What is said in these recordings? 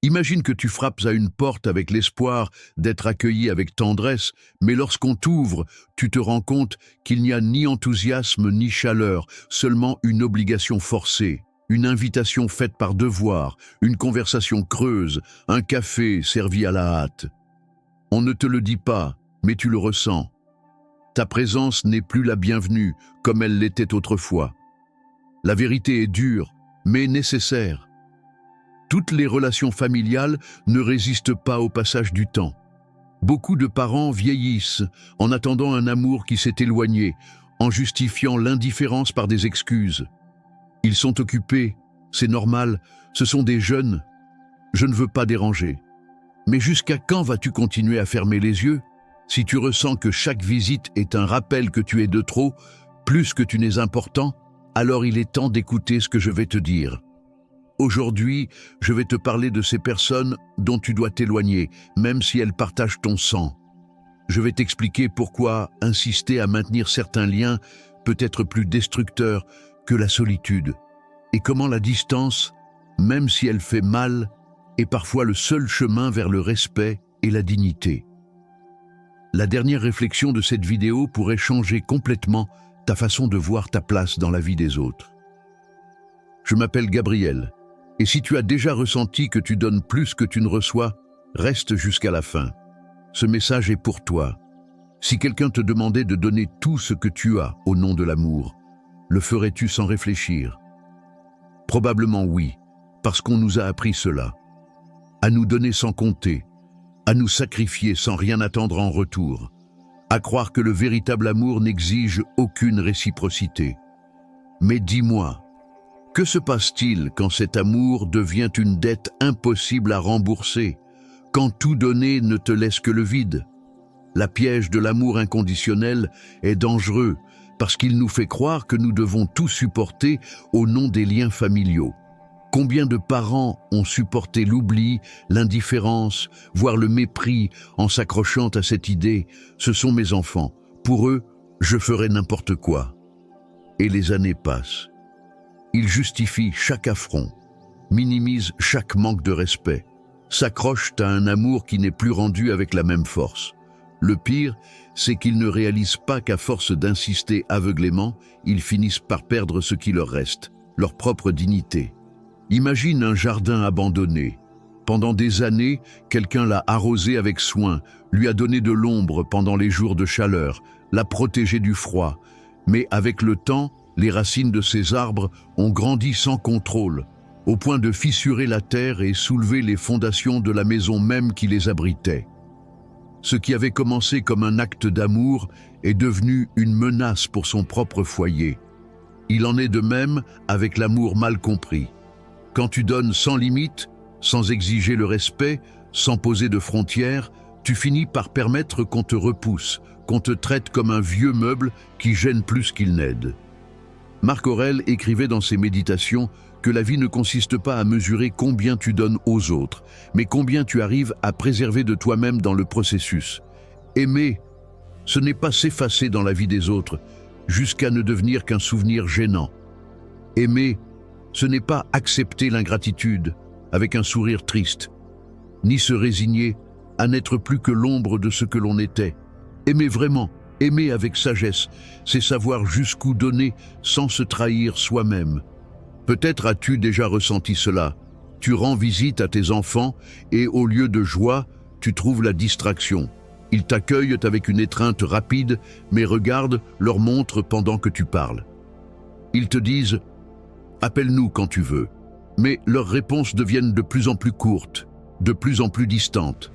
Imagine que tu frappes à une porte avec l'espoir d'être accueilli avec tendresse, mais lorsqu'on t'ouvre, tu te rends compte qu'il n'y a ni enthousiasme ni chaleur, seulement une obligation forcée, une invitation faite par devoir, une conversation creuse, un café servi à la hâte. On ne te le dit pas, mais tu le ressens. Ta présence n'est plus la bienvenue comme elle l'était autrefois. La vérité est dure, mais nécessaire. Toutes les relations familiales ne résistent pas au passage du temps. Beaucoup de parents vieillissent en attendant un amour qui s'est éloigné, en justifiant l'indifférence par des excuses. Ils sont occupés, c'est normal, ce sont des jeunes. Je ne veux pas déranger. Mais jusqu'à quand vas-tu continuer à fermer les yeux? Si tu ressens que chaque visite est un rappel que tu es de trop, plus que tu n'es important, alors il est temps d'écouter ce que je vais te dire. Aujourd'hui, je vais te parler de ces personnes dont tu dois t'éloigner, même si elles partagent ton sang. Je vais t'expliquer pourquoi insister à maintenir certains liens peut être plus destructeur que la solitude, et comment la distance, même si elle fait mal, est parfois le seul chemin vers le respect et la dignité. La dernière réflexion de cette vidéo pourrait changer complètement ta façon de voir ta place dans la vie des autres. Je m'appelle Gabriel, et si tu as déjà ressenti que tu donnes plus que tu ne reçois, reste jusqu'à la fin. Ce message est pour toi. Si quelqu'un te demandait de donner tout ce que tu as au nom de l'amour, le ferais-tu sans réfléchir? Probablement oui, parce qu'on nous a appris cela. À nous donner sans compter, à nous sacrifier sans rien attendre en retour, à croire que le véritable amour n'exige aucune réciprocité. Mais dis-moi, que se passe-t-il quand cet amour devient une dette impossible à rembourser, quand tout donner ne te laisse que le vide? La piège de l'amour inconditionnel est dangereux parce qu'il nous fait croire que nous devons tout supporter au nom des liens familiaux. Combien de parents ont supporté l'oubli, l'indifférence, voire le mépris en s'accrochant à cette idée « ce sont mes enfants, pour eux, je ferai n'importe quoi ». Et les années passent. Ils justifient chaque affront, minimisent chaque manque de respect, s'accrochent à un amour qui n'est plus rendu avec la même force. Le pire, c'est qu'ils ne réalisent pas qu'à force d'insister aveuglément, ils finissent par perdre ce qui leur reste, leur propre dignité. Imagine un jardin abandonné. Pendant des années, quelqu'un l'a arrosé avec soin, lui a donné de l'ombre pendant les jours de chaleur, l'a protégé du froid. Mais avec le temps, les racines de ces arbres ont grandi sans contrôle, au point de fissurer la terre et soulever les fondations de la maison même qui les abritait. Ce qui avait commencé comme un acte d'amour est devenu une menace pour son propre foyer. Il en est de même avec l'amour mal compris. Quand tu donnes sans limite, sans exiger le respect, sans poser de frontières, tu finis par permettre qu'on te repousse, qu'on te traite comme un vieux meuble qui gêne plus qu'il n'aide. Marc Aurèle écrivait dans ses méditations que la vie ne consiste pas à mesurer combien tu donnes aux autres, mais combien tu arrives à préserver de toi-même dans le processus. Aimer, ce n'est pas s'effacer dans la vie des autres, jusqu'à ne devenir qu'un souvenir gênant. Aimer, ce n'est pas accepter l'ingratitude avec un sourire triste, ni se résigner à n'être plus que l'ombre de ce que l'on était. Aimer vraiment, aimer avec sagesse, c'est savoir jusqu'où donner sans se trahir soi-même. Peut-être as-tu déjà ressenti cela. Tu rends visite à tes enfants et au lieu de joie, tu trouves la distraction. Ils t'accueillent avec une étreinte rapide, mais regardent leur montre pendant que tu parles. Ils te disent « appelle-nous quand tu veux », mais leurs réponses deviennent de plus en plus courtes, de plus en plus distantes.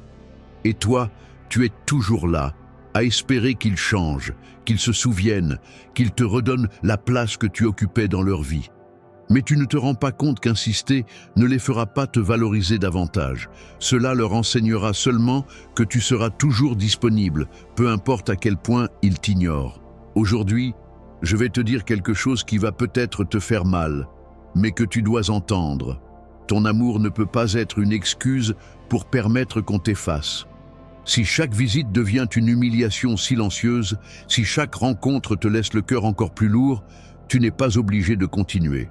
Et toi, tu es toujours là, à espérer qu'ils changent, qu'ils se souviennent, qu'ils te redonnent la place que tu occupais dans leur vie. Mais tu ne te rends pas compte qu'insister ne les fera pas te valoriser davantage. Cela leur enseignera seulement que tu seras toujours disponible, peu importe à quel point ils t'ignorent. Aujourd'hui, je vais te dire quelque chose qui va peut-être te faire mal, mais que tu dois entendre. Ton amour ne peut pas être une excuse pour permettre qu'on t'efface. Si chaque visite devient une humiliation silencieuse, si chaque rencontre te laisse le cœur encore plus lourd, tu n'es pas obligé de continuer.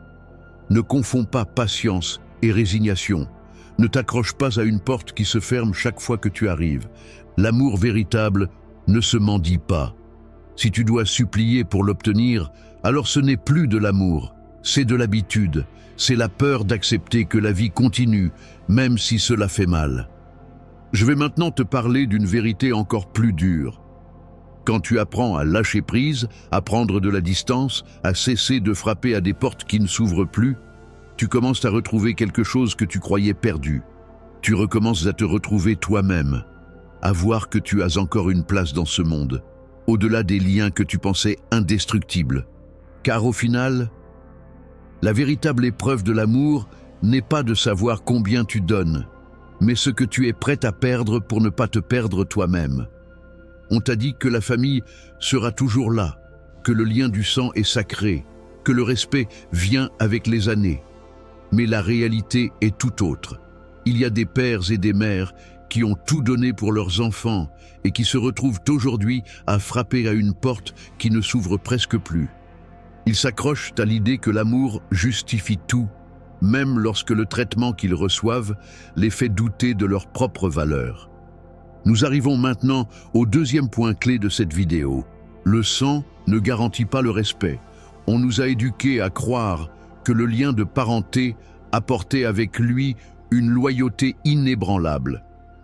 Ne confonds pas patience et résignation. Ne t'accroche pas à une porte qui se ferme chaque fois que tu arrives. L'amour véritable ne se mendie pas. Si tu dois supplier pour l'obtenir, alors ce n'est plus de l'amour, c'est de l'habitude, c'est la peur d'accepter que la vie continue, même si cela fait mal. Je vais maintenant te parler d'une vérité encore plus dure. Quand tu apprends à lâcher prise, à prendre de la distance, à cesser de frapper à des portes qui ne s'ouvrent plus, tu commences à retrouver quelque chose que tu croyais perdu. Tu recommences à te retrouver toi-même, à voir que tu as encore une place dans ce monde, au-delà des liens que tu pensais indestructibles. Car au final, la véritable épreuve de l'amour n'est pas de savoir combien tu donnes, mais ce que tu es prêt à perdre pour ne pas te perdre toi-même. On t'a dit que la famille sera toujours là, que le lien du sang est sacré, que le respect vient avec les années. Mais la réalité est tout autre. Il y a des pères et des mères qui ont tout donné pour leurs enfants et qui se retrouvent aujourd'hui à frapper à une porte qui ne s'ouvre presque plus. Ils s'accrochent à l'idée que l'amour justifie tout, même lorsque le traitement qu'ils reçoivent les fait douter de leur propre valeur. Nous arrivons maintenant au deuxième point clé de cette vidéo. Le sang ne garantit pas le respect. On nous a éduqués à croire que le lien de parenté apportait avec lui une loyauté inébranlable,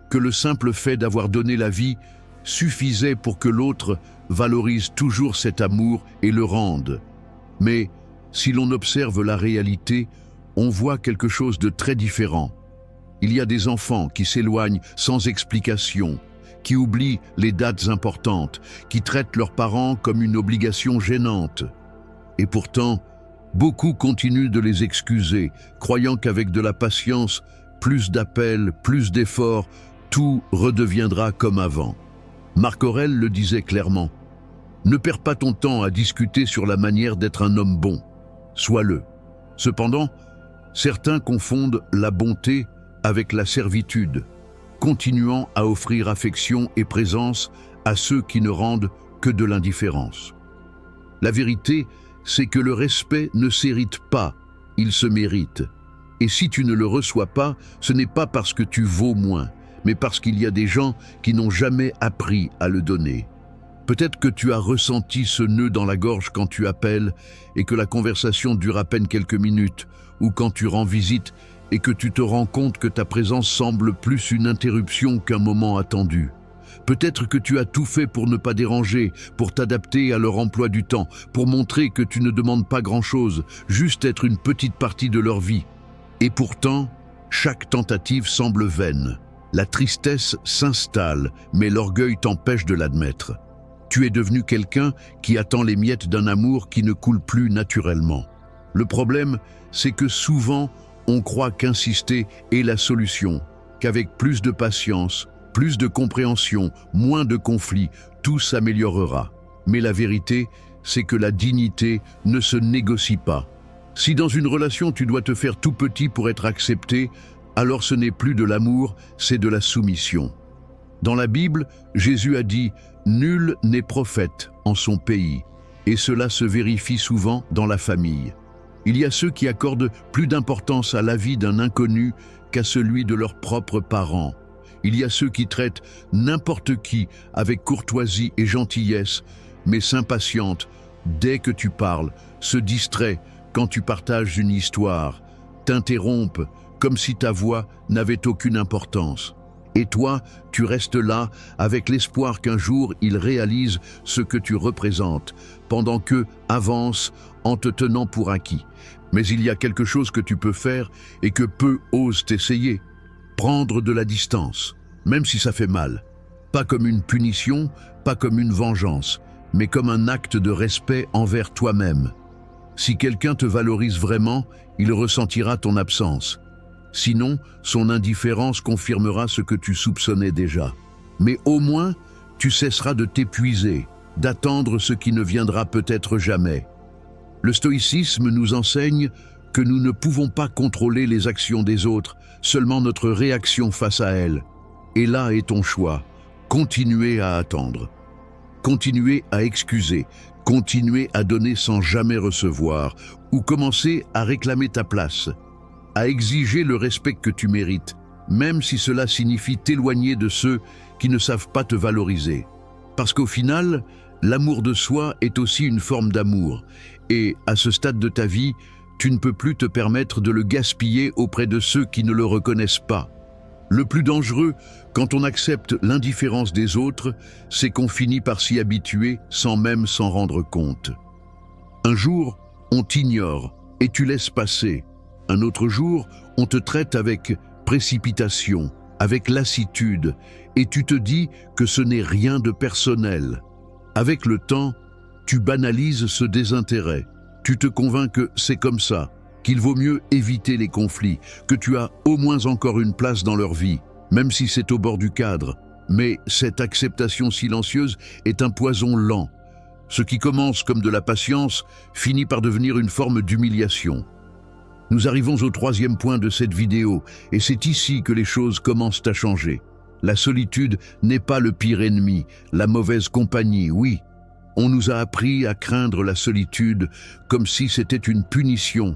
que le simple fait d'avoir donné la vie suffisait pour que l'autre valorise toujours cet amour et le rende. Mais si l'on observe la réalité, on voit quelque chose de très différent. Il y a des enfants qui s'éloignent sans explication, qui oublient les dates importantes, qui traitent leurs parents comme une obligation gênante. Et pourtant, beaucoup continuent de les excuser, croyant qu'avec de la patience, plus d'appels, plus d'efforts, tout redeviendra comme avant. Marc Aurèle le disait clairement. Ne perds pas ton temps à discuter sur la manière d'être un homme bon. Sois-le. Cependant, certains confondent la bonté avec la servitude, continuant à offrir affection et présence à ceux qui ne rendent que de l'indifférence. La vérité, c'est que le respect ne s'hérite pas, il se mérite. Et si tu ne le reçois pas, ce n'est pas parce que tu vaux moins, mais parce qu'il y a des gens qui n'ont jamais appris à le donner. Peut-être que tu as ressenti ce nœud dans la gorge quand tu appelles et que la conversation dure à peine quelques minutes, ou quand tu rends visite et que tu te rends compte que ta présence semble plus une interruption qu'un moment attendu. Peut-être que tu as tout fait pour ne pas déranger, pour t'adapter à leur emploi du temps, pour montrer que tu ne demandes pas grand-chose, juste être une petite partie de leur vie. Et pourtant, chaque tentative semble vaine. La tristesse s'installe, mais l'orgueil t'empêche de l'admettre. Tu es devenu quelqu'un qui attend les miettes d'un amour qui ne coule plus naturellement. Le problème, c'est que souvent, on croit qu'insister est la solution, qu'avec plus de patience, plus de compréhension, moins de conflits, tout s'améliorera. Mais la vérité, c'est que la dignité ne se négocie pas. Si dans une relation tu dois te faire tout petit pour être accepté, alors ce n'est plus de l'amour, c'est de la soumission. Dans la Bible, Jésus a dit « Nul n'est prophète en son pays », et cela se vérifie souvent dans la famille. Il y a ceux qui accordent plus d'importance à l'avis d'un inconnu qu'à celui de leurs propres parents. Il y a ceux qui traitent n'importe qui avec courtoisie et gentillesse, mais s'impatientent dès que tu parles, se distraient quand tu partages une histoire, t'interrompent comme si ta voix n'avait aucune importance. Et toi, tu restes là avec l'espoir qu'un jour ils réalisent ce que tu représentes, pendant qu'eux avancent en te tenant pour acquis. Mais il y a quelque chose que tu peux faire et que peu osent essayer. Prendre de la distance, même si ça fait mal. Pas comme une punition, pas comme une vengeance, mais comme un acte de respect envers toi-même. Si quelqu'un te valorise vraiment, il ressentira ton absence. Sinon, son indifférence confirmera ce que tu soupçonnais déjà. Mais au moins, tu cesseras de t'épuiser, d'attendre ce qui ne viendra peut-être jamais. Le stoïcisme nous enseigne que nous ne pouvons pas contrôler les actions des autres, seulement notre réaction face à elles. Et là est ton choix. Continuer à attendre. Continuer à excuser. Continuer à donner sans jamais recevoir. Ou commencer à réclamer ta place. À exiger le respect que tu mérites. même si cela signifie t'éloigner de ceux qui ne savent pas te valoriser. Parce qu'au final, l'amour de soi est aussi une forme d'amour, et à ce stade de ta vie, tu ne peux plus te permettre de le gaspiller auprès de ceux qui ne le reconnaissent pas. Le plus dangereux, quand on accepte l'indifférence des autres, c'est qu'on finit par s'y habituer sans même s'en rendre compte. Un jour, on t'ignore et tu laisses passer. Un autre jour, on te traite avec précipitation, avec lassitude, et tu te dis que ce n'est rien de personnel. Avec le temps, tu banalises ce désintérêt. Tu te convaincs que c'est comme ça, qu'il vaut mieux éviter les conflits, que tu as au moins encore une place dans leur vie, même si c'est au bord du cadre. Mais cette acceptation silencieuse est un poison lent. Ce qui commence comme de la patience finit par devenir une forme d'humiliation. Nous arrivons au troisième point de cette vidéo, et c'est ici que les choses commencent à changer. La solitude n'est pas le pire ennemi, la mauvaise compagnie, oui. On nous a appris à craindre la solitude comme si c'était une punition,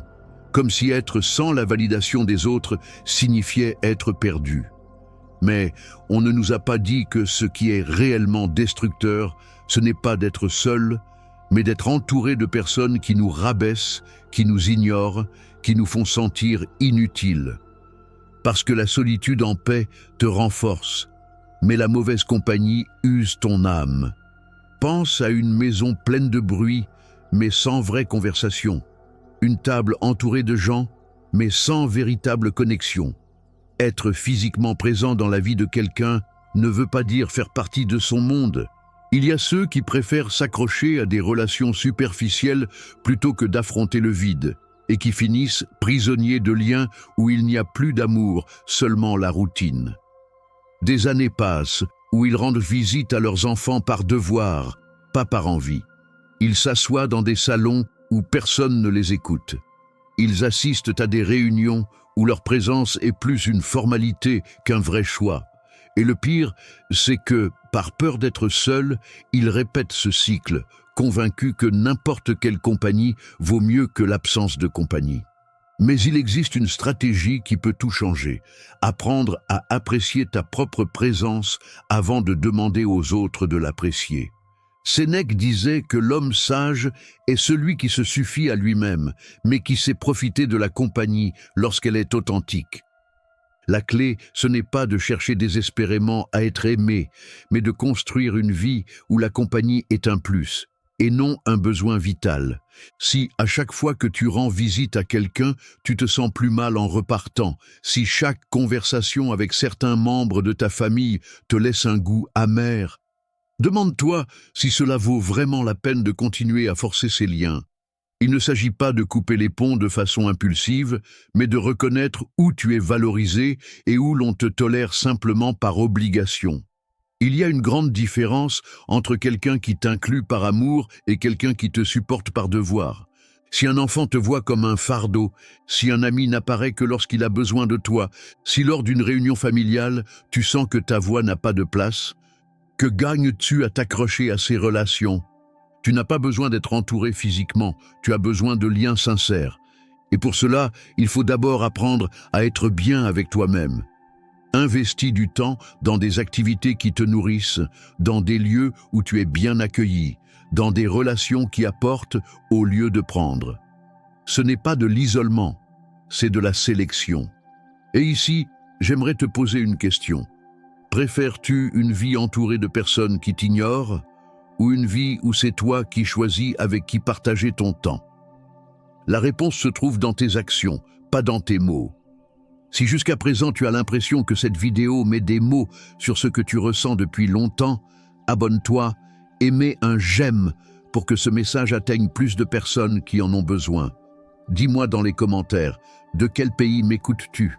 comme si être sans la validation des autres signifiait être perdu. Mais on ne nous a pas dit que ce qui est réellement destructeur, ce n'est pas d'être seul, mais d'être entouré de personnes qui nous rabaissent, qui nous ignorent, qui nous font sentir inutiles. Parce que la solitude en paix te renforce, mais la mauvaise compagnie use ton âme. Pense à une maison pleine de bruit, mais sans vraie conversation. Une table entourée de gens, mais sans véritable connexion. Être physiquement présent dans la vie de quelqu'un ne veut pas dire faire partie de son monde. Il y a ceux qui préfèrent s'accrocher à des relations superficielles plutôt que d'affronter le vide, et qui finissent prisonniers de liens où il n'y a plus d'amour, seulement la routine. Des années passent, où ils rendent visite à leurs enfants par devoir, pas par envie. Ils s'assoient dans des salons où personne ne les écoute. Ils assistent à des réunions où leur présence est plus une formalité qu'un vrai choix. Et le pire, c'est que, par peur d'être seuls, ils répètent ce cycle, convaincus que n'importe quelle compagnie vaut mieux que l'absence de compagnie. Mais il existe une stratégie qui peut tout changer. Apprendre à apprécier ta propre présence avant de demander aux autres de l'apprécier. Sénèque disait que l'homme sage est celui qui se suffit à lui-même, mais qui sait profiter de la compagnie lorsqu'elle est authentique. La clé, ce n'est pas de chercher désespérément à être aimé, mais de construire une vie où la compagnie est un plus, et non un besoin vital. Si, à chaque fois que tu rends visite à quelqu'un, tu te sens plus mal en repartant, si chaque conversation avec certains membres de ta famille te laisse un goût amer, demande-toi si cela vaut vraiment la peine de continuer à forcer ces liens. Il ne s'agit pas de couper les ponts de façon impulsive, mais de reconnaître où tu es valorisé et où l'on te tolère simplement par obligation. Il y a une grande différence entre quelqu'un qui t'inclut par amour et quelqu'un qui te supporte par devoir. Si un enfant te voit comme un fardeau, si un ami n'apparaît que lorsqu'il a besoin de toi, si lors d'une réunion familiale, tu sens que ta voix n'a pas de place, que gagnes-tu à t'accrocher à ces relations? Tu n'as pas besoin d'être entouré physiquement, tu as besoin de liens sincères. Et pour cela, il faut d'abord apprendre à être bien avec toi-même. Investis du temps dans des activités qui te nourrissent, dans des lieux où tu es bien accueilli, dans des relations qui apportent au lieu de prendre. Ce n'est pas de l'isolement, c'est de la sélection. Et ici, j'aimerais te poser une question. Préfères-tu une vie entourée de personnes qui t'ignorent ou une vie où c'est toi qui choisis avec qui partager ton temps? La réponse se trouve dans tes actions, pas dans tes mots. Si jusqu'à présent tu as l'impression que cette vidéo met des mots sur ce que tu ressens depuis longtemps, abonne-toi et mets un j'aime pour que ce message atteigne plus de personnes qui en ont besoin. Dis-moi dans les commentaires, de quel pays m'écoutes-tu?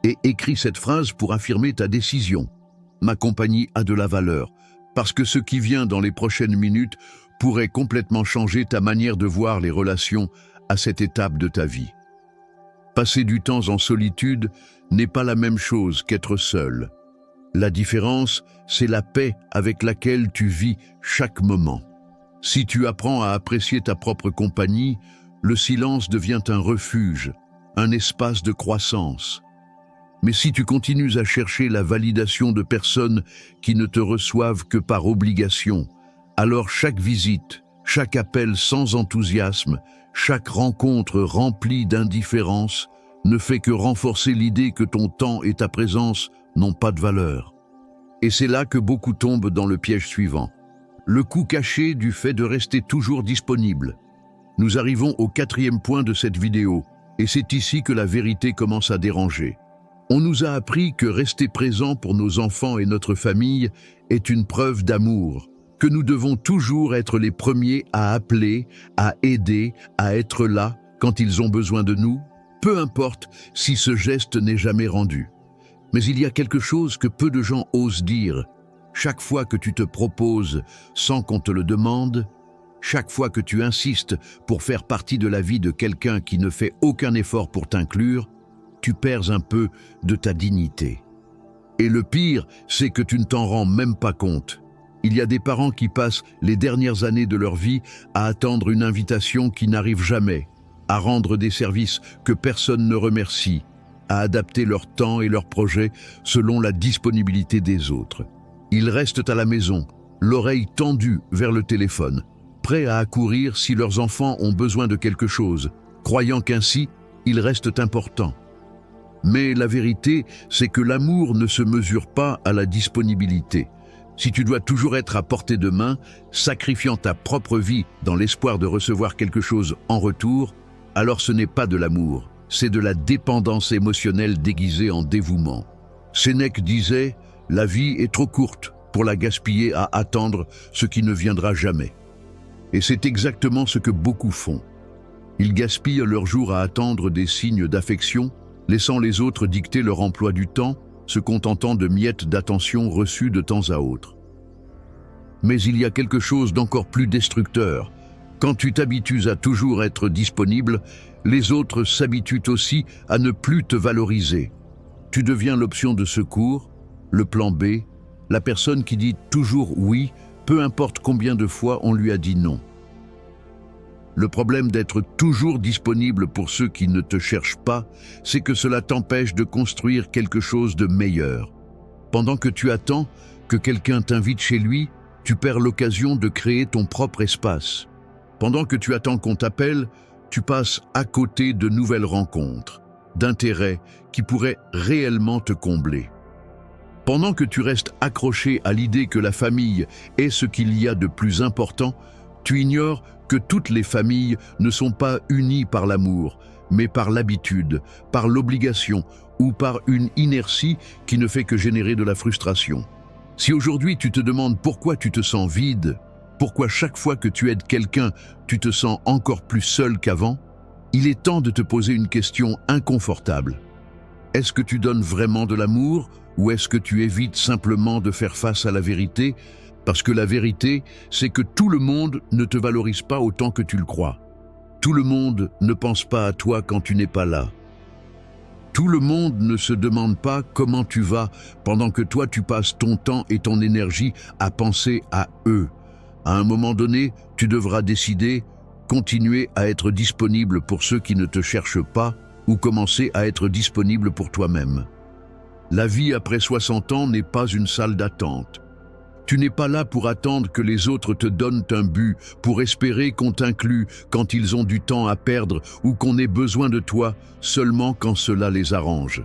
Et écris cette phrase pour affirmer ta décision. Ma compagnie a de la valeur, parce que ce qui vient dans les prochaines minutes pourrait complètement changer ta manière de voir les relations à cette étape de ta vie. Passer du temps en solitude n'est pas la même chose qu'être seul. La différence, c'est la paix avec laquelle tu vis chaque moment. Si tu apprends à apprécier ta propre compagnie, le silence devient un refuge, un espace de croissance. Mais si tu continues à chercher la validation de personnes qui ne te reçoivent que par obligation, alors chaque visite, chaque appel sans enthousiasme, chaque rencontre remplie d'indifférence ne fait que renforcer l'idée que ton temps et ta présence n'ont pas de valeur. Et c'est là que beaucoup tombent dans le piège suivant. Le coût caché du fait de rester toujours disponible. Nous arrivons au 4e point de cette vidéo, et c'est ici que la vérité commence à déranger. On nous a appris que rester présent pour nos enfants et notre famille est une preuve d'amour, que nous devons toujours être les premiers à appeler, à aider, à être là quand ils ont besoin de nous, peu importe si ce geste n'est jamais rendu. Mais il y a quelque chose que peu de gens osent dire. Chaque fois que tu te proposes sans qu'on te le demande, chaque fois que tu insistes pour faire partie de la vie de quelqu'un qui ne fait aucun effort pour t'inclure, tu perds un peu de ta dignité. Et le pire, c'est que tu ne t'en rends même pas compte. Il y a des parents qui passent les dernières années de leur vie à attendre une invitation qui n'arrive jamais, à rendre des services que personne ne remercie, à adapter leur temps et leurs projets selon la disponibilité des autres. Ils restent à la maison, l'oreille tendue vers le téléphone, prêts à accourir si leurs enfants ont besoin de quelque chose, croyant qu'ainsi, ils restent importants. Mais la vérité, c'est que l'amour ne se mesure pas à la disponibilité. Si tu dois toujours être à portée de main, sacrifiant ta propre vie dans l'espoir de recevoir quelque chose en retour, alors ce n'est pas de l'amour, c'est de la dépendance émotionnelle déguisée en dévouement. Sénèque disait « La vie est trop courte pour la gaspiller à attendre ce qui ne viendra jamais ». Et c'est exactement ce que beaucoup font. Ils gaspillent leur jour à attendre des signes d'affection, laissant les autres dicter leur emploi du temps, se contentant de miettes d'attention reçues de temps à autre. Mais il y a quelque chose d'encore plus destructeur. Quand tu t'habitues à toujours être disponible, les autres s'habituent aussi à ne plus te valoriser. Tu deviens l'option de secours, le plan B, la personne qui dit toujours oui, peu importe combien de fois on lui a dit non. Le problème d'être toujours disponible pour ceux qui ne te cherchent pas, c'est que cela t'empêche de construire quelque chose de meilleur. Pendant que tu attends que quelqu'un t'invite chez lui, tu perds l'occasion de créer ton propre espace. Pendant que tu attends qu'on t'appelle, tu passes à côté de nouvelles rencontres, d'intérêts qui pourraient réellement te combler. Pendant que tu restes accroché à l'idée que la famille est ce qu'il y a de plus important, tu ignores que toutes les familles ne sont pas unies par l'amour, mais par l'habitude, par l'obligation ou par une inertie qui ne fait que générer de la frustration. Si aujourd'hui tu te demandes pourquoi tu te sens vide, pourquoi chaque fois que tu aides quelqu'un, tu te sens encore plus seul qu'avant, il est temps de te poser une question inconfortable. Est-ce que tu donnes vraiment de l'amour ou est-ce que tu évites simplement de faire face à la vérité? Parce que la vérité, c'est que tout le monde ne te valorise pas autant que tu le crois. Tout le monde ne pense pas à toi quand tu n'es pas là. Tout le monde ne se demande pas comment tu vas pendant que toi tu passes ton temps et ton énergie à penser à eux. À un moment donné, tu devras décider, continuer à être disponible pour ceux qui ne te cherchent pas ou commencer à être disponible pour toi-même. La vie après 60 ans n'est pas une salle d'attente. Tu n'es pas là pour attendre que les autres te donnent un but, pour espérer qu'on t'inclue quand ils ont du temps à perdre ou qu'on ait besoin de toi seulement quand cela les arrange.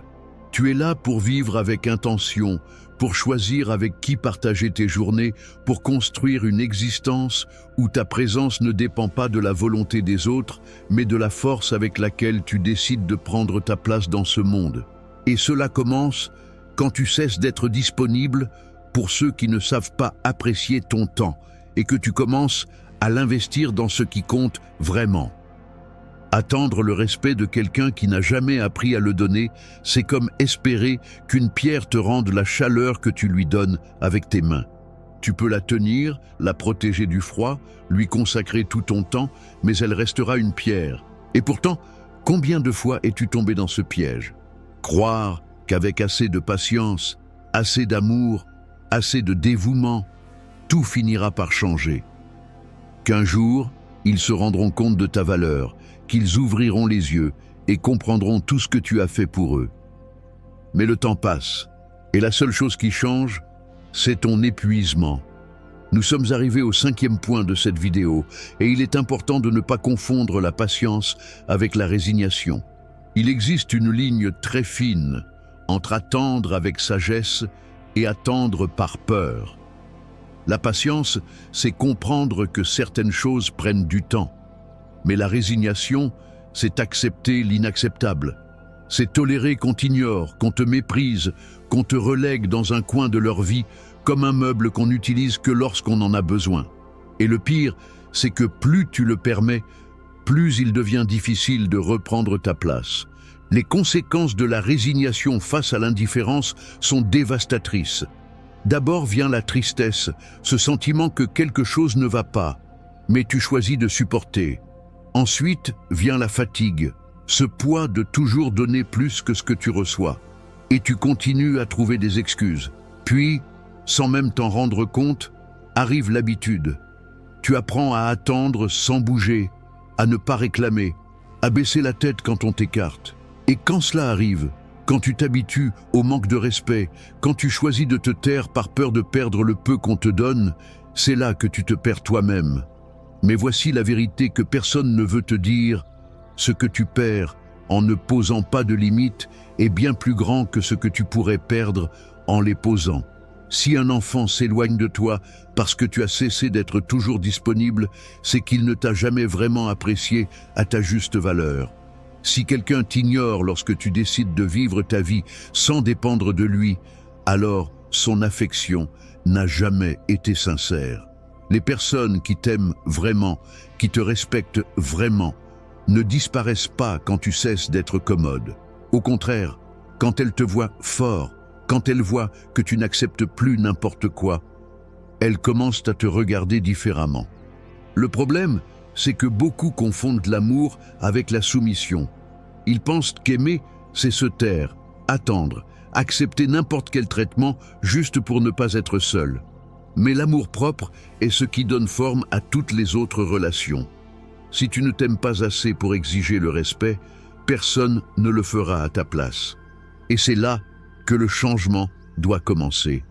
Tu es là pour vivre avec intention, pour choisir avec qui partager tes journées, pour construire une existence où ta présence ne dépend pas de la volonté des autres, mais de la force avec laquelle tu décides de prendre ta place dans ce monde. Et cela commence quand tu cesses d'être disponible pour ceux qui ne savent pas apprécier ton temps et que tu commences à l'investir dans ce qui compte vraiment. Attendre le respect de quelqu'un qui n'a jamais appris à le donner, c'est comme espérer qu'une pierre te rende la chaleur que tu lui donnes avec tes mains. Tu peux la tenir, la protéger du froid, lui consacrer tout ton temps, mais elle restera une pierre. Et pourtant, combien de fois es-tu tombé dans ce piège? Croire qu'avec assez de patience, assez d'amour, assez de dévouement, tout finira par changer. Qu'un jour, ils se rendront compte de ta valeur, qu'ils ouvriront les yeux et comprendront tout ce que tu as fait pour eux. Mais le temps passe, et la seule chose qui change, c'est ton épuisement. Nous sommes arrivés au 5e point de cette vidéo, et il est important de ne pas confondre la patience avec la résignation. Il existe une ligne très fine entre attendre avec sagesse et attendre par peur. La patience, c'est comprendre que certaines choses prennent du temps. Mais la résignation, c'est accepter l'inacceptable. C'est tolérer qu'on t'ignore, qu'on te méprise, qu'on te relègue dans un coin de leur vie comme un meuble qu'on n'utilise que lorsqu'on en a besoin. Et le pire, c'est que plus tu le permets, plus il devient difficile de reprendre ta place. Les conséquences de la résignation face à l'indifférence sont dévastatrices. D'abord vient la tristesse, ce sentiment que quelque chose ne va pas, mais tu choisis de supporter. Ensuite vient la fatigue, ce poids de toujours donner plus que ce que tu reçois. Et tu continues à trouver des excuses. Puis, sans même t'en rendre compte, arrive l'habitude. Tu apprends à attendre sans bouger, à ne pas réclamer, à baisser la tête quand on t'écarte. Et quand cela arrive, quand tu t'habitues au manque de respect, quand tu choisis de te taire par peur de perdre le peu qu'on te donne, c'est là que tu te perds toi-même. Mais voici la vérité que personne ne veut te dire. Ce que tu perds en ne posant pas de limites est bien plus grand que ce que tu pourrais perdre en les posant. Si un enfant s'éloigne de toi parce que tu as cessé d'être toujours disponible, c'est qu'il ne t'a jamais vraiment apprécié à ta juste valeur. Si quelqu'un t'ignore lorsque tu décides de vivre ta vie sans dépendre de lui, alors son affection n'a jamais été sincère. Les personnes qui t'aiment vraiment, qui te respectent vraiment, ne disparaissent pas quand tu cesses d'être commode. Au contraire, quand elles te voient fort, quand elles voient que tu n'acceptes plus n'importe quoi, elles commencent à te regarder différemment. Le problème, c'est que beaucoup confondent l'amour avec la soumission. Ils pensent qu'aimer, c'est se taire, attendre, accepter n'importe quel traitement juste pour ne pas être seul. Mais l'amour-propre est ce qui donne forme à toutes les autres relations. Si tu ne t'aimes pas assez pour exiger le respect, personne ne le fera à ta place. Et c'est là que le changement doit commencer.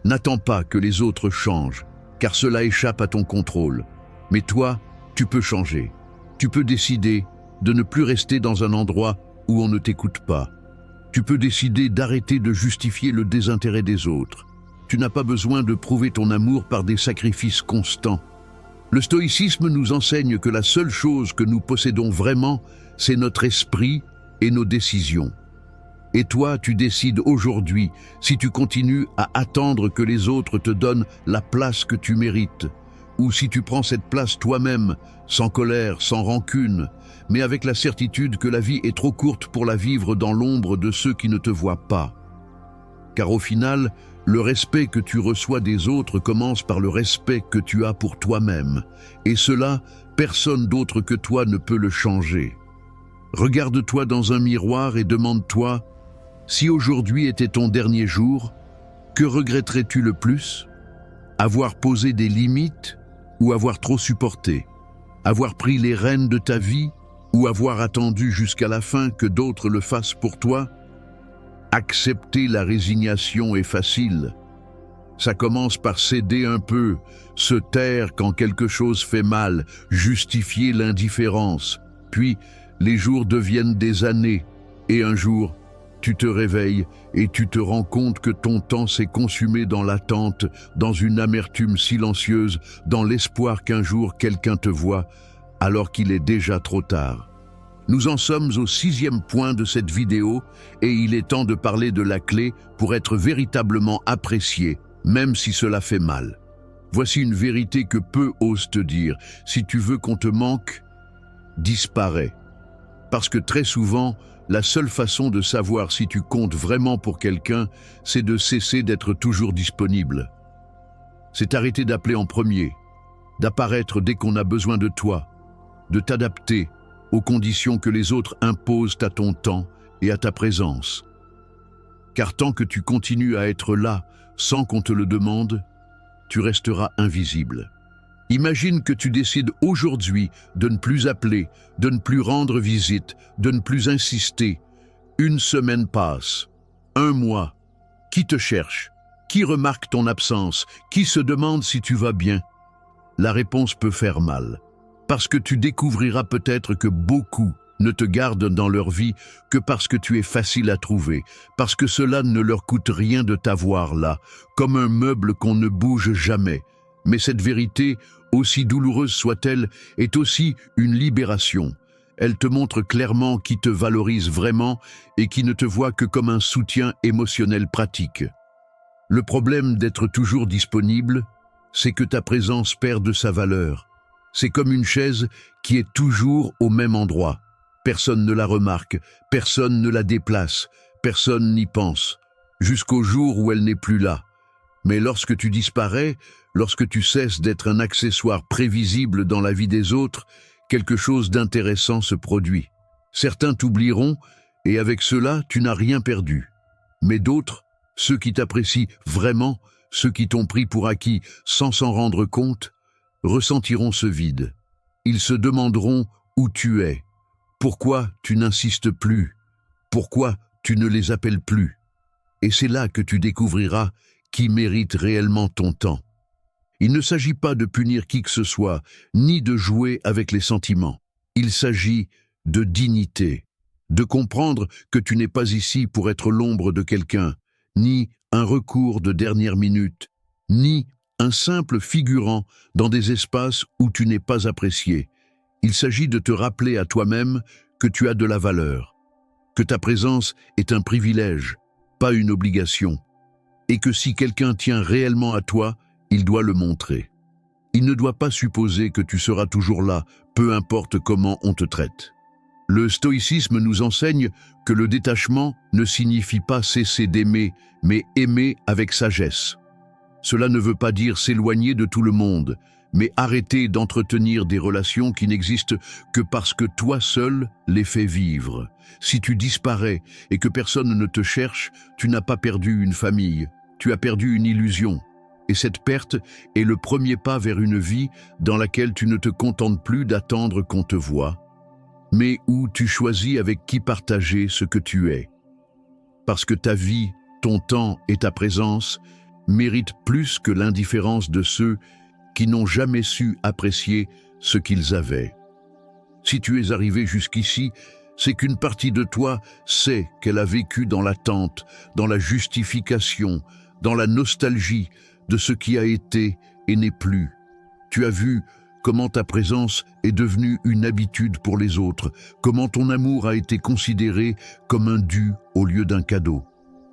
N'attends pas que les autres changent, car cela échappe à ton contrôle. Mais toi, tu peux changer. Tu peux décider de ne plus rester dans un endroit où on ne t'écoute pas. Tu peux décider d'arrêter de justifier le désintérêt des autres. Tu n'as pas besoin de prouver ton amour par des sacrifices constants. Le stoïcisme nous enseigne que la seule chose que nous possédons vraiment, c'est notre esprit et nos décisions. Et toi, tu décides aujourd'hui si tu continues à attendre que les autres te donnent la place que tu mérites, ou si tu prends cette place toi-même, sans colère, sans rancune, mais avec la certitude que la vie est trop courte pour la vivre dans l'ombre de ceux qui ne te voient pas. Car au final, le respect que tu reçois des autres commence par le respect que tu as pour toi-même, et cela, personne d'autre que toi ne peut le changer. Regarde-toi dans un miroir et demande-toi, si aujourd'hui était ton dernier jour, que regretterais-tu le plus? Avoir posé des limites ou avoir trop supporté? Avoir pris les rênes de ta vie ou avoir attendu jusqu'à la fin que d'autres le fassent pour toi? Accepter la résignation est facile. Ça commence par céder un peu, se taire quand quelque chose fait mal, justifier l'indifférence. Puis, les jours deviennent des années, et un jour, tu te réveilles et tu te rends compte que ton temps s'est consumé dans l'attente, dans une amertume silencieuse, dans l'espoir qu'un jour quelqu'un te voie, alors qu'il est déjà trop tard. Nous en sommes au 6e point de cette vidéo et il est temps de parler de la clé pour être véritablement apprécié, même si cela fait mal. Voici une vérité que peu osent te dire. Si tu veux qu'on te manque, disparais. Parce que très souvent, la seule façon de savoir si tu comptes vraiment pour quelqu'un, c'est de cesser d'être toujours disponible. C'est arrêter d'appeler en premier, d'apparaître dès qu'on a besoin de toi, de t'adapter aux conditions que les autres imposent à ton temps et à ta présence. Car tant que tu continues à être là sans qu'on te le demande, tu resteras invisible. Imagine que tu décides aujourd'hui de ne plus appeler, de ne plus rendre visite, de ne plus insister. Une semaine passe, un mois. Qui te cherche? Qui remarque ton absence? Qui se demande si tu vas bien? La réponse peut faire mal, parce que tu découvriras peut-être que beaucoup ne te gardent dans leur vie que parce que tu es facile à trouver, parce que cela ne leur coûte rien de t'avoir là, comme un meuble qu'on ne bouge jamais. Mais cette vérité, aussi douloureuse soit-elle, est aussi une libération. Elle te montre clairement qui te valorise vraiment et qui ne te voit que comme un soutien émotionnel pratique. Le problème d'être toujours disponible, c'est que ta présence perd de sa valeur. C'est comme une chaise qui est toujours au même endroit. Personne ne la remarque, personne ne la déplace, personne n'y pense, jusqu'au jour où elle n'est plus là. Mais lorsque tu disparais, lorsque tu cesses d'être un accessoire prévisible dans la vie des autres, quelque chose d'intéressant se produit. Certains t'oublieront, et avec cela, tu n'as rien perdu. Mais d'autres, ceux qui t'apprécient vraiment, ceux qui t'ont pris pour acquis sans s'en rendre compte, ressentiront ce vide. Ils se demanderont où tu es. Pourquoi tu n'insistes plus? Pourquoi tu ne les appelles plus? Et c'est là que tu découvriras qui mérite réellement ton temps. Il ne s'agit pas de punir qui que ce soit, ni de jouer avec les sentiments. Il s'agit de dignité, de comprendre que tu n'es pas ici pour être l'ombre de quelqu'un, ni un recours de dernière minute, ni un simple figurant dans des espaces où tu n'es pas apprécié. Il s'agit de te rappeler à toi-même que tu as de la valeur, que ta présence est un privilège, pas une obligation, et que si quelqu'un tient réellement à toi, il doit le montrer. Il ne doit pas supposer que tu seras toujours là, peu importe comment on te traite. Le stoïcisme nous enseigne que le détachement ne signifie pas cesser d'aimer, mais aimer avec sagesse. Cela ne veut pas dire s'éloigner de tout le monde, mais arrêter d'entretenir des relations qui n'existent que parce que toi seul les fais vivre. Si tu disparais et que personne ne te cherche, tu n'as pas perdu une famille, tu as perdu une illusion. Et cette perte est le premier pas vers une vie dans laquelle tu ne te contentes plus d'attendre qu'on te voie, mais où tu choisis avec qui partager ce que tu es. Parce que ta vie, ton temps et ta présence méritent plus que l'indifférence de ceux qui n'ont jamais su apprécier ce qu'ils avaient. Si tu es arrivé jusqu'ici, c'est qu'une partie de toi sait qu'elle a vécu dans l'attente, dans la justification, dans la nostalgie de ce qui a été et n'est plus. Tu as vu comment ta présence est devenue une habitude pour les autres, comment ton amour a été considéré comme un dû au lieu d'un cadeau.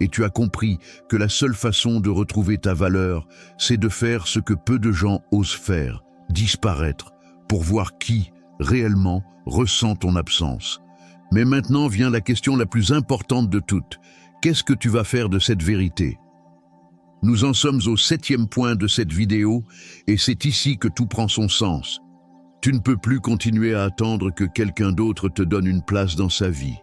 Et tu as compris que la seule façon de retrouver ta valeur, c'est de faire ce que peu de gens osent faire, disparaître, pour voir qui, réellement, ressent ton absence. Mais maintenant vient la question la plus importante de toutes. Qu'est-ce que tu vas faire de cette vérité ? Nous en sommes au 7e point de cette vidéo, et c'est ici que tout prend son sens. Tu ne peux plus continuer à attendre que quelqu'un d'autre te donne une place dans sa vie.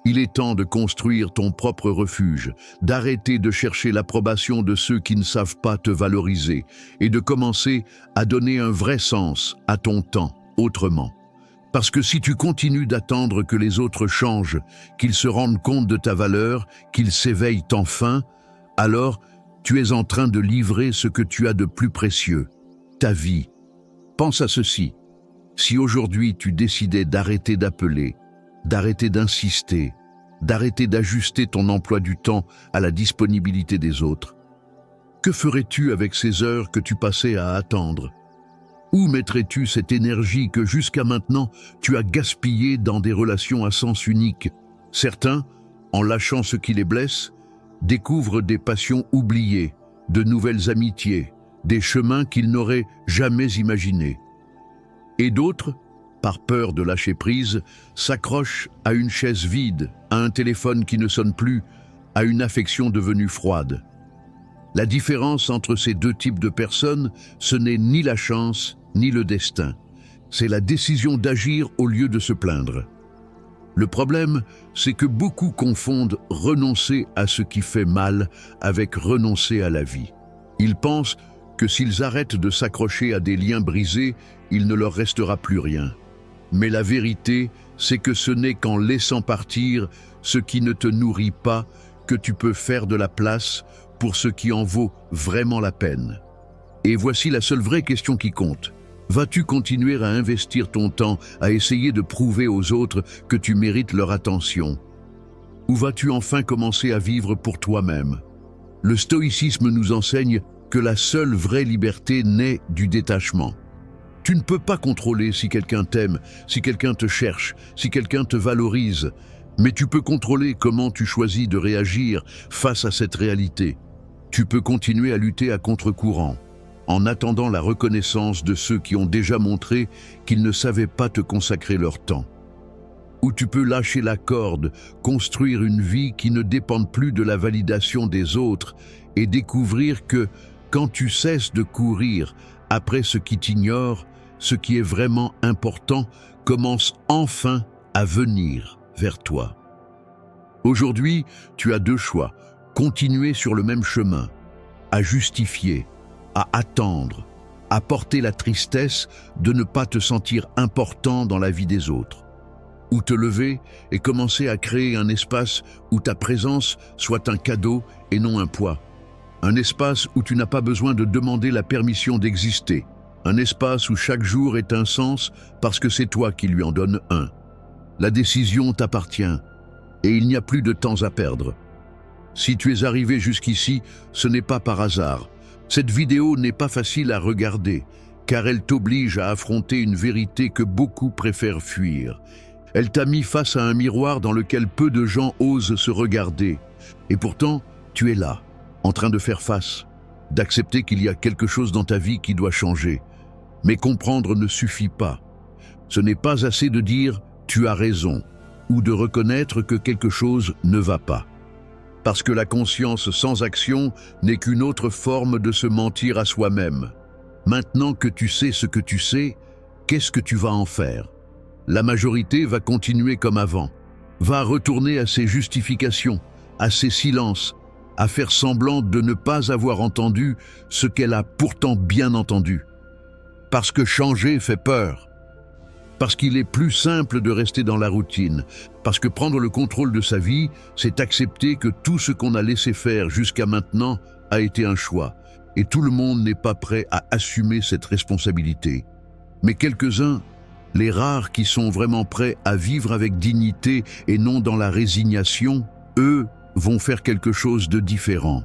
Il est temps de construire ton propre refuge, d'arrêter de chercher l'approbation de ceux qui ne savent pas te valoriser et de commencer à donner un vrai sens à ton temps autrement. Parce que si tu continues d'attendre que les autres changent, qu'ils se rendent compte de ta valeur, qu'ils s'éveillent enfin, alors tu es en train de livrer ce que tu as de plus précieux, ta vie. Pense à ceci. Si aujourd'hui tu décidais d'arrêter d'appeler, d'arrêter d'insister, d'arrêter d'ajuster ton emploi du temps à la disponibilité des autres, que ferais-tu avec ces heures que tu passais à attendre? Où mettrais-tu cette énergie que jusqu'à maintenant tu as gaspillée dans des relations à sens unique? Certains, en lâchant ce qui les blesse, découvrent des passions oubliées, de nouvelles amitiés, des chemins qu'ils n'auraient jamais imaginés. Et d'autres, par peur de lâcher prise, s'accrochent à une chaise vide, à un téléphone qui ne sonne plus, à une affection devenue froide. La différence entre ces deux types de personnes, ce n'est ni la chance, ni le destin. C'est la décision d'agir au lieu de se plaindre. Le problème, c'est que beaucoup confondent renoncer à ce qui fait mal avec renoncer à la vie. Ils pensent que s'ils arrêtent de s'accrocher à des liens brisés, il ne leur restera plus rien. Mais la vérité, c'est que ce n'est qu'en laissant partir ce qui ne te nourrit pas que tu peux faire de la place pour ce qui en vaut vraiment la peine. Et voici la seule vraie question qui compte. Vas-tu continuer à investir ton temps à essayer de prouver aux autres que tu mérites leur attention? Ou vas-tu enfin commencer à vivre pour toi-même? Le stoïcisme nous enseigne que la seule vraie liberté naît du détachement. Tu ne peux pas contrôler si quelqu'un t'aime, si quelqu'un te cherche, si quelqu'un te valorise, mais tu peux contrôler comment tu choisis de réagir face à cette réalité. Tu peux continuer à lutter à contre-courant, en attendant la reconnaissance de ceux qui ont déjà montré qu'ils ne savaient pas te consacrer leur temps. Ou tu peux lâcher la corde, construire une vie qui ne dépend plus de la validation des autres et découvrir que, quand tu cesses de courir après ce qui t'ignore, ce qui est vraiment important commence enfin à venir vers toi. Aujourd'hui, tu as deux choix: continuer sur le même chemin, à justifier, à attendre, à porter la tristesse de ne pas te sentir important dans la vie des autres, ou te lever et commencer à créer un espace où ta présence soit un cadeau et non un poids. Un espace où tu n'as pas besoin de demander la permission d'exister. Un espace où chaque jour est un sens parce que c'est toi qui lui en donne un. La décision t'appartient et il n'y a plus de temps à perdre. Si tu es arrivé jusqu'ici, ce n'est pas par hasard. Cette vidéo n'est pas facile à regarder car elle t'oblige à affronter une vérité que beaucoup préfèrent fuir. Elle t'a mis face à un miroir dans lequel peu de gens osent se regarder. Et pourtant, tu es là, en train de faire face, d'accepter qu'il y a quelque chose dans ta vie qui doit changer. Mais comprendre ne suffit pas. Ce n'est pas assez de dire « tu as raison » ou de reconnaître que quelque chose ne va pas. Parce que la conscience sans action n'est qu'une autre forme de se mentir à soi-même. Maintenant que tu sais ce que tu sais, qu'est-ce que tu vas en faire? La majorité va continuer comme avant, va retourner à ses justifications, à ses silences, à faire semblant de ne pas avoir entendu ce qu'elle a pourtant bien entendu. Parce que changer fait peur. Parce qu'il est plus simple de rester dans la routine. Parce que prendre le contrôle de sa vie, c'est accepter que tout ce qu'on a laissé faire jusqu'à maintenant a été un choix. Et tout le monde n'est pas prêt à assumer cette responsabilité. Mais quelques-uns, les rares qui sont vraiment prêts à vivre avec dignité et non dans la résignation, eux, vont faire quelque chose de différent.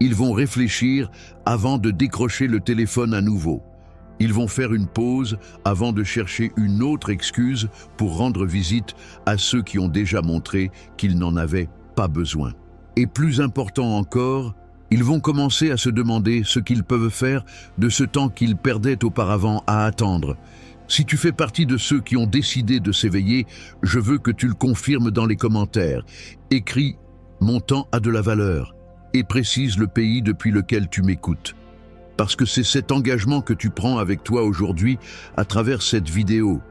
Ils vont réfléchir avant de décrocher le téléphone à nouveau. Ils vont faire une pause avant de chercher une autre excuse pour rendre visite à ceux qui ont déjà montré qu'ils n'en avaient pas besoin. Et plus important encore, ils vont commencer à se demander ce qu'ils peuvent faire de ce temps qu'ils perdaient auparavant à attendre. Si tu fais partie de ceux qui ont décidé de s'éveiller, je veux que tu le confirmes dans les commentaires. Écris « Mon temps a de la valeur » et précise le pays depuis lequel tu m'écoutes. Parce que c'est cet engagement que tu prends avec toi aujourd'hui à travers cette vidéo.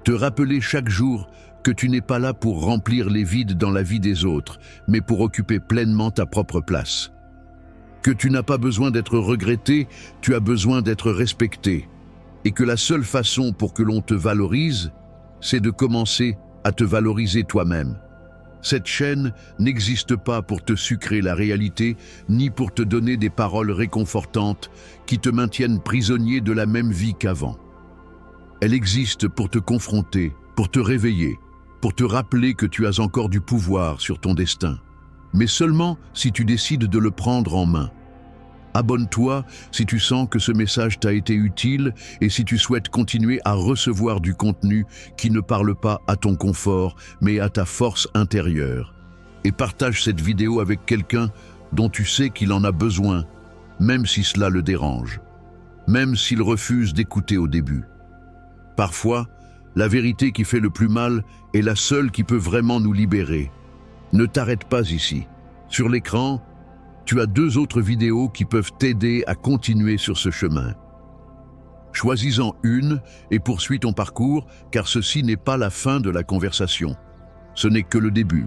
Te rappeler chaque jour que tu n'es pas là pour remplir les vides dans la vie des autres, mais pour occuper pleinement ta propre place. Que tu n'as pas besoin d'être regretté, tu as besoin d'être respecté. Et que la seule façon pour que l'on te valorise, c'est de commencer à te valoriser toi-même. Cette chaîne n'existe pas pour te sucrer la réalité, ni pour te donner des paroles réconfortantes qui te maintiennent prisonnier de la même vie qu'avant. Elle existe pour te confronter, pour te réveiller, pour te rappeler que tu as encore du pouvoir sur ton destin. Mais seulement si tu décides de le prendre en main. Abonne-toi si tu sens que ce message t'a été utile et si tu souhaites continuer à recevoir du contenu qui ne parle pas à ton confort, mais à ta force intérieure. Et partage cette vidéo avec quelqu'un dont tu sais qu'il en a besoin, même si cela le dérange, même s'il refuse d'écouter au début. Parfois, la vérité qui fait le plus mal est la seule qui peut vraiment nous libérer. Ne t'arrête pas ici. Sur l'écran, tu as 2 autres vidéos qui peuvent t'aider à continuer sur ce chemin. Choisis-en une et poursuis ton parcours, car ceci n'est pas la fin de la conversation. Ce n'est que le début.